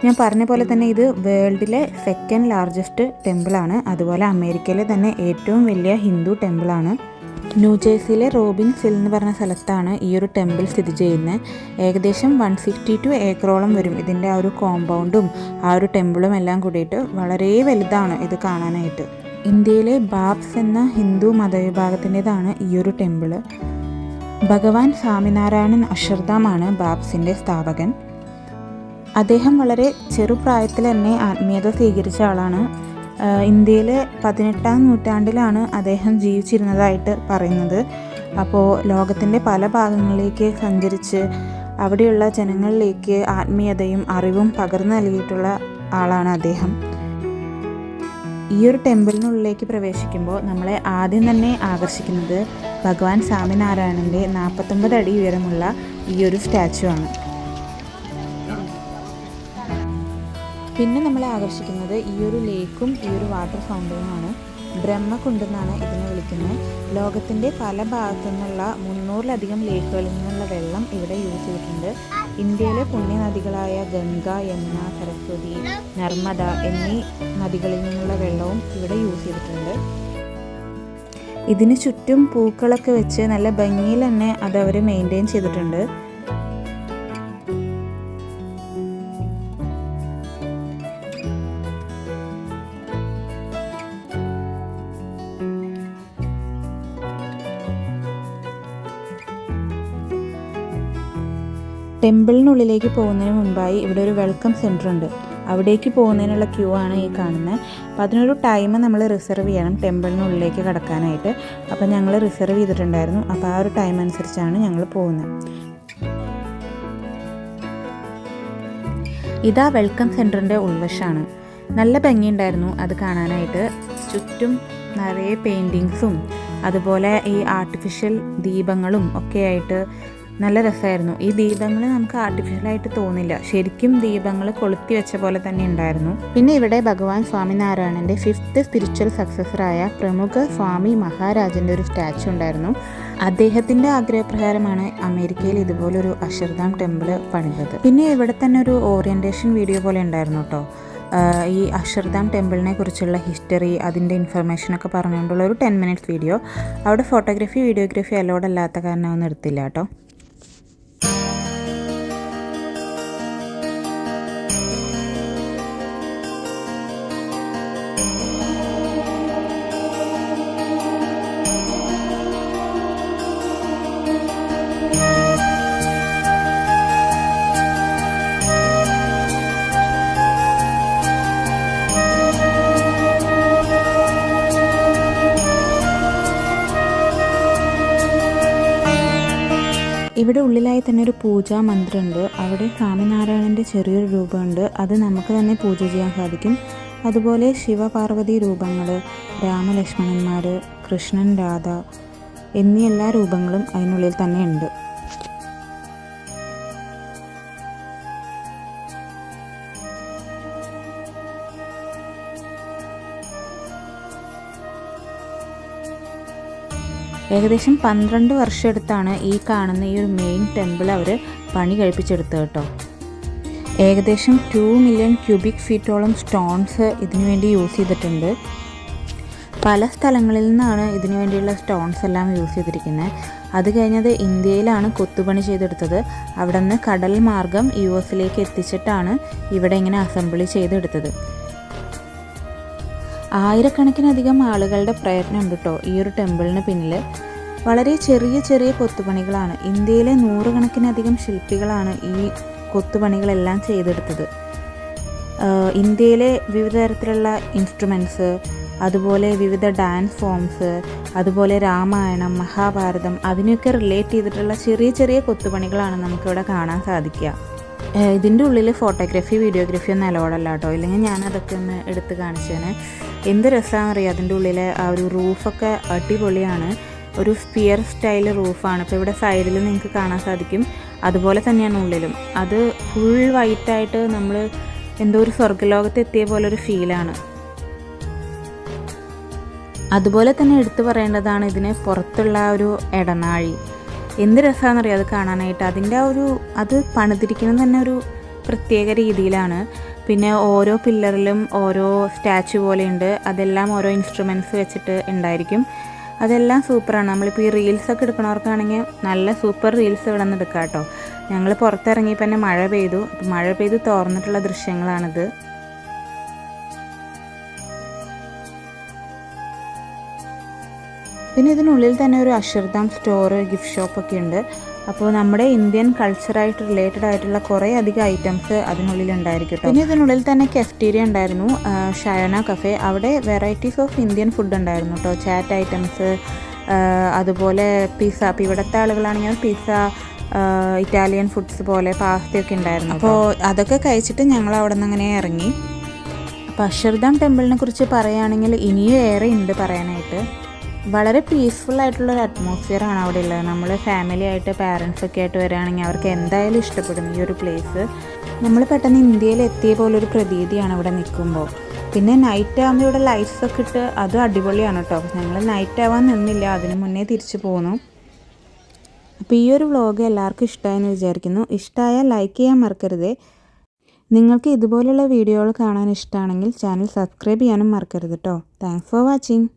ഞാൻ പറഞ്ഞ പോലെ തന്നെ ഇത് വേൾഡിലെ സെക്കൻഡ് ലാർജസ്റ്റ് ടെമ്പിളാണ്. അതുപോലെ അമേരിക്കയിലെ തന്നെ ഏറ്റവും വലിയ ഹിന്ദു ടെമ്പിളാണ്. ന്യൂജേഴ്സിയിലെ റോബിൻസ്വിൽ എന്ന് പറഞ്ഞ സ്ഥലത്താണ് ഈ ഒരു ടെമ്പിൾ സ്ഥിതി ചെയ്യുന്നത്. ഏകദേശം 162 ഏക്കറോളം വരും ഇതിൻ്റെ ആ ഒരു കോമ്പൗണ്ടും ആ ഒരു ടെമ്പിളും എല്ലാം കൂടിയിട്ട്. വളരെ വലുതാണ് ഇത് കാണാനായിട്ട്. ഇന്ത്യയിലെ ബാബ്സ് എന്ന ഹിന്ദു മതവിഭാഗത്തിൻ്റെതാണ് ഈ ഒരു ടെമ്പിൾ. ഭഗവാൻ സ്വാമിനാരായണൻ അക്ഷർധാമാണ് ബാബ്സിൻ്റെ സ്ഥാപകൻ. അദ്ദേഹം വളരെ ചെറുപ്രായത്തിൽ തന്നെ ആത്മീയത സ്വീകരിച്ച ആളാണ്. ഇന്ത്യയിലെ 18ാം നൂറ്റാണ്ടിലാണ് അദ്ദേഹം ജീവിച്ചിരുന്നതായിട്ട് പറയുന്നത്. അപ്പോൾ ലോകത്തിൻ്റെ പല ഭാഗങ്ങളിലേക്ക് സഞ്ചരിച്ച് അവിടെയുള്ള ജനങ്ങളിലേക്ക് ആത്മീയതയും അറിവും പകർന്നു നൽകിയിട്ടുള്ള ആളാണ് അദ്ദേഹം. ഈ ഒരു ടെമ്പിളിനുള്ളിലേക്ക് പ്രവേശിക്കുമ്പോൾ നമ്മളെ ആദ്യം തന്നെ ആകർഷിക്കുന്നത് ഭഗവാൻ സ്വാമിനാരായണൻ്റെ 49 അടി ഉയരമുള്ള ഈ ഒരു സ്റ്റാച്ചു ആണ്. പിന്നെ നമ്മളെ ആകർഷിക്കുന്നത് ഈ ഒരു ലേക്കും ഈ ഒരു വാട്ടർ ഫൗണ്ടനുമാണ്. ബ്രഹ്മകുണ്ട് എന്നാണ് ഇതിനെ വിളിക്കുന്നത്. ലോകത്തിൻ്റെ പല ഭാഗത്തു നിന്നുള്ള 300-ലധികം ലേക്കുകളിൽ നിന്നുള്ള വെള്ളം ഇവിടെ യൂസ് ചെയ്തിട്ടുണ്ട്. ഇന്ത്യയിലെ പുണ്യനദികളായ ഗംഗ, യമുന, സരസ്വതി, നർമ്മദ എന്നീ നദികളിൽ നിന്നുള്ള വെള്ളവും ഇവിടെ യൂസ് ചെയ്തിട്ടുണ്ട്. ഇതിന് ചുറ്റും പൂക്കളൊക്കെ വെച്ച് നല്ല ഭംഗിയിൽ തന്നെ അതവർ മെയിൻറ്റെയിൻ ചെയ്തിട്ടുണ്ട്. ടെമ്പിളിനുള്ളിലേക്ക് പോകുന്നതിന് മുമ്പായി ഇവിടെ ഒരു വെൽക്കം സെൻറ്റർ ഉണ്ട്. അവിടേക്ക് പോകുന്നതിനുള്ള ക്യൂ ആണ് ഈ കാണുന്നത്. അപ്പോൾ അതിനൊരു ടൈം നമ്മൾ റിസർവ് ചെയ്യണം ടെമ്പിളിനുള്ളിലേക്ക് കടക്കാനായിട്ട്. അപ്പോൾ ഞങ്ങൾ റിസർവ് ചെയ്തിട്ടുണ്ടായിരുന്നു. അപ്പോൾ ആ ഒരു ടൈം അനുസരിച്ചാണ് ഞങ്ങൾ പോകുന്നത്. ഇതാ വെൽക്കം സെൻറ്ററിൻ്റെ ഉൾവശമാണ്. നല്ല ഭംഗിയുണ്ടായിരുന്നു അത് കാണാനായിട്ട്. ചുറ്റും നിറയെ പെയിൻറ്റിങ്സും അതുപോലെ ഈ ആർട്ടിഫിഷ്യൽ ദീപങ്ങളും ഒക്കെ ആയിട്ട് നല്ല രസമായിരുന്നു. ഈ ദീപങ്ങൾ നമുക്ക് ആർട്ടിഫിഷ്യലായിട്ട് തോന്നില്ല, ശരിക്കും ദീപങ്ങൾ കൊളുത്തി വെച്ച പോലെ തന്നെ ഉണ്ടായിരുന്നു. പിന്നെ ഇവിടെ ഭഗവാൻ സ്വാമിനാരായണൻ്റെ 5th സ്പിരിച്വൽ സക്സസറായ പ്രമുഖ സ്വാമി മഹാരാജൻ്റെ ഒരു സ്റ്റാച്ചു ഉണ്ടായിരുന്നു. അദ്ദേഹത്തിൻ്റെ ആഗ്രഹപ്രകാരമാണ് അമേരിക്കയിൽ ഇതുപോലൊരു അക്ഷർധാം ടെമ്പിൾ പണിതത്. പിന്നെ ഇവിടെ തന്നെ ഒരു ഓറിയൻറ്റേഷൻ വീഡിയോ പോലെ ഉണ്ടായിരുന്നു കേട്ടോ. ഈ അക്ഷർധാം ടെമ്പിളിനെ കുറിച്ചുള്ള ഹിസ്റ്ററി, അതിൻ്റെ ഇൻഫർമേഷനൊക്കെ പറഞ്ഞുകൊണ്ടുള്ള ഒരു 10 minutes വീഡിയോ. അവിടെ ഫോട്ടോഗ്രാഫി വീഡിയോഗ്രാഫി അലോഡ് അല്ലാത്ത കാരണം ഒന്നും എടുത്തില്ല കേട്ടോ. ഇവിടെ ഉള്ളിലായി തന്നെ ഒരു പൂജാ മന്ദിരമുണ്ട്. അവിടെ സ്വാമിനാരായണൻ്റെ ചെറിയൊരു രൂപമുണ്ട്. അത് നമുക്ക് തന്നെ പൂജ ചെയ്യാൻ സാധിക്കും. അതുപോലെ ശിവപാർവതി രൂപങ്ങൾ, രാമലക്ഷ്മണന്മാർ, കൃഷ്ണൻ, രാധ എന്നീ എല്ലാ രൂപങ്ങളും അതിനുള്ളിൽ തന്നെ ഉണ്ട്. ഏകദേശം 12 വർഷം എടുത്താണ് ഈ കാണുന്ന ഈ ഒരു മെയിൻ ടെമ്പിൾ അവർ പണി കഴിപ്പിച്ചെടുത്തത് കേട്ടോ. ഏകദേശം 2 million cubic ഫീറ്റോളം സ്റ്റോൺസ് ഇതിനു വേണ്ടി യൂസ് ചെയ്തിട്ടുണ്ട്. പല സ്ഥലങ്ങളിൽ നിന്നാണ് ഇതിനു വേണ്ടിയുള്ള സ്റ്റോൺസ് എല്ലാം യൂസ് ചെയ്തിരിക്കുന്നത്. അത് കഴിഞ്ഞത് ഇന്ത്യയിലാണ് കൊത്തുപണി ചെയ്തെടുത്തത്. അവിടെ നിന്ന് കടൽ മാർഗം US എത്തിച്ചിട്ടാണ് ഇവിടെ ഇങ്ങനെ അസംബിളി ചെയ്തെടുത്തത്. ആയിരക്കണക്കിനധികം ആളുകളുടെ പ്രയത്നം ഉണ്ട് കേട്ടോ ഈ ഒരു ടെമ്പിളിന് പിന്നിൽ. വളരെ ചെറിയ ചെറിയ കൊത്തുപണികളാണ്. ഇന്ത്യയിലെ 100 കണക്കിനധികം ശില്പികളാണ് ഈ കൊത്തുപണികളെല്ലാം ചെയ്തെടുത്തത്. ഇന്ത്യയിലെ വിവിധ തരത്തിലുള്ള ഇൻസ്ട്രുമെൻറ്റ്സ്, അതുപോലെ വിവിധ ഡാൻസ് ഫോംസ്, അതുപോലെ രാമായണം, മഹാഭാരതം അതിനെയൊക്കെ റിലേറ്റ് ചെയ്തിട്ടുള്ള ചെറിയ ചെറിയ കൊത്തുപണികളാണ് നമുക്കിവിടെ കാണാൻ സാധിക്കുക. ഇതിൻ്റെ ഉള്ളിൽ ഫോട്ടോഗ്രാഫി വീഡിയോഗ്രാഫി ഒന്നും അലോഡല്ല കേട്ടോ. ഇല്ലെങ്കിൽ ഞാനതൊക്കെ ഒന്ന് എടുത്ത് കാണിച്ചേനെ. എന്ത് രസമാണെന്നറിയാം. അതിൻ്റെ ഉള്ളിലെ ആ ഒരു റൂഫൊക്കെ അടിപൊളിയാണ്. ഒരു സ്പിയർ സ്റ്റൈൽ റൂഫാണ്. ഇപ്പോൾ ഇവിടെ സൈഡിൽ നിങ്ങൾക്ക് കാണാൻ സാധിക്കും. അതുപോലെ തന്നെയാണ് ഉള്ളിലും. അത് ഫുൾ വൈറ്റായിട്ട് നമ്മൾ എന്തോ ഒരു സ്വർഗ്ഗലോകത്ത് എത്തിയ പോലെ ഒരു ഫീലാണ്. അതുപോലെ തന്നെ എടുത്തു പറയേണ്ടതാണ് ഇതിന് പുറത്തുള്ള ഒരു ഇടനാഴി. എന്ത് രസമാണെന്നറിയാം അത് കാണാനായിട്ട്. അതിൻ്റെ അത് പണിതിരിക്കുന്നത് തന്നെ ഒരു പ്രത്യേക രീതിയിലാണ്. പിന്നെ ഓരോ പില്ലറിലും ഓരോ സ്റ്റാച്ചു പോലെയുണ്ട്. അതെല്ലാം ഓരോ ഇൻസ്ട്രുമെൻറ്റ്സ് വെച്ചിട്ട് ഉണ്ടായിരിക്കും. അതെല്ലാം സൂപ്പറാണ്. നമ്മളിപ്പോൾ ഈ റീൽസൊക്കെ എടുക്കണവർക്കാണെങ്കിൽ നല്ല സൂപ്പർ റീൽസ് ഇവിടെ നിന്ന് എടുക്കാം കേട്ടോ. ഞങ്ങൾ പുറത്തിറങ്ങിയപ്പോൾ തന്നെ മഴ പെയ്തു. അപ്പോൾ മഴ പെയ്ത് തോർന്നിട്ടുള്ള ദൃശ്യങ്ങളാണിത്. പിന്നെ ഇതിനുള്ളിൽ തന്നെ ഒരു അക്ഷർധാം സ്റ്റോർ, ഗിഫ്റ്റ് ഷോപ്പൊക്കെ ഉണ്ട്. അപ്പോൾ നമ്മുടെ ഇന്ത്യൻ കൾച്ചറായിട്ട് റിലേറ്റഡ് ആയിട്ടുള്ള കുറേ അധികം ഐറ്റംസ് അതിനുള്ളിൽ ഉണ്ടായിരിക്കും. പിന്നെ ഇതിനുള്ളിൽ തന്നെ കെഫ്റ്റീരിയ ഉണ്ടായിരുന്നു, ഷയന കഫേ. അവിടെ വെറൈറ്റീസ് ഓഫ് ഇന്ത്യൻ ഫുഡ് ഉണ്ടായിരുന്നു കേട്ടോ. ചാറ്റ് ഐറ്റംസ്, അതുപോലെ പിസ്സ. അപ്പോൾ ഇവിടുത്തെ ആളുകളാണെങ്കിൽ പിസ്സ, ഇറ്റാലിയൻ ഫുഡ്സ് പോലെ പാസ്തയൊക്കെ ഉണ്ടായിരുന്നു. അപ്പോൾ അതൊക്കെ കഴിച്ചിട്ട് ഞങ്ങൾ അവിടെ നിന്ന് അങ്ങനെ ഇറങ്ങി. അപ്പോൾ അക്ഷർധാം ടെമ്പിളിനെ കുറിച്ച് പറയുകയാണെങ്കിൽ ഇനിയും ഏറെ ഉണ്ട് പറയാനായിട്ട്. വളരെ പീസ്ഫുൾ ആയിട്ടുള്ളൊരു അറ്റ്മോസ്ഫിയറാണ് അവിടെ ഉള്ളത്. നമ്മൾ ഫാമിലി ആയിട്ട് പാരൻസൊക്കെ ആയിട്ട് വരികയാണെങ്കിൽ അവർക്ക് എന്തായാലും ഇഷ്ടപ്പെടും ഈ ഒരു പ്ലേസ്. നമ്മൾ പെട്ടെന്ന് ഇന്ത്യയിൽ എത്തിയ പോലൊരു പ്രതീതിയാണ് ഇവിടെ നിൽക്കുമ്പോൾ. പിന്നെ നൈറ്റ് ആകുമ്പോൾ ഇവിടെ ലൈറ്റ്സൊക്കെ ഇട്ട് അതും അടിപൊളിയാണ് കേട്ടോ. ഞങ്ങൾ നൈറ്റ് ആവാൻ നിന്നില്ല, അതിന് മുന്നേ തിരിച്ചു പോന്നു. അപ്പോൾ ഈ ഒരു വ്ളോഗ് എല്ലാവർക്കും ഇഷ്ടമായെന്ന് വിചാരിക്കുന്നു. ഇഷ്ടമായാൽ ലൈക്ക് ചെയ്യാൻ മറക്കരുത്. നിങ്ങൾക്ക് ഇതുപോലുള്ള വീഡിയോകൾ കാണാൻ ഇഷ്ടമാണെങ്കിൽ ചാനൽ സബ്സ്ക്രൈബ് ചെയ്യാനും മറക്കരുത് കേട്ടോ. Thanks for watching.